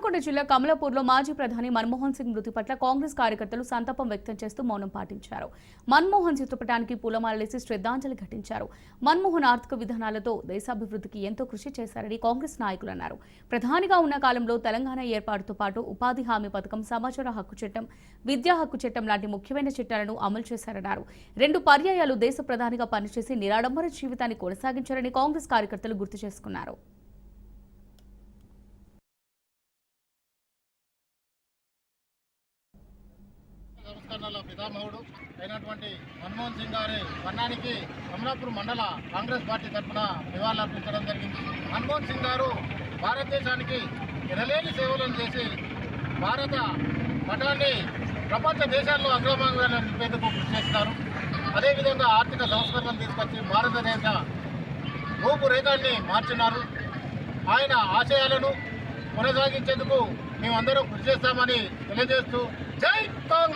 హన్మకొండ జిల్లా కమలాపూర్లో మాజీ ప్రధాని మన్మోహన్ సింగ్ మృతి పట్ల కాంగ్రెస్ కార్యకర్తలు సంతాపం వ్యక్తం చేస్తూ మౌనం పాటించారు. మన్మోహన్ చిత్రపటానికి పూలమాలలేసి శ్రద్ధాంజలి ఘటించారు. మన్మోహన్ ఆర్థిక విధానాలతో దేశాభివృద్ధికి ఎంతో కృషి చేశారని కాంగ్రెస్ నాయకులు అన్నారు. ప్రధానిగా ఉన్న కాలంలో తెలంగాణ ఏర్పాటుతో పాటు ఉపాధి హామీ పథకం, సమాచార హక్కు చట్టం, విద్యా హక్కు చట్టం లాంటి ముఖ్యమైన చట్టాలను అమలు చేశారన్నారు. 2 పర్యాయాలు దేశ ప్రధానిగా పనిచేసి నిరాడంబర జీవితాన్ని కొనసాగించారని కాంగ్రెస్ కార్యకర్తలు గుర్తు చేసుకున్నారు. సంస్కరణల పితామహుడు అయినటువంటి మన్మోహన్ సింగ్ గారి వర్ణానికి కమలాపూర్ మండల కాంగ్రెస్ పార్టీ తరఫున నివాళులర్పించడం జరిగింది. మన్మోహన్ సింగ్ గారు భారతదేశానికి ఎనలేని సేవలను చేసి భారత పటాన్ని ప్రపంచ దేశాల్లో అగ్రభాగంగా నిలిపేందుకు కృషి చేస్తున్నారు. అదేవిధంగా ఆర్థిక సంస్కరణలు తీసుకొచ్చి భారతదేశ రూపురేఖాన్ని మార్చున్నారు. ఆయన ఆశయాలను కొనసాగించేందుకు మేమందరం కృషి చేస్తామని తెలియజేస్తూ జై కాంగ్రెస్.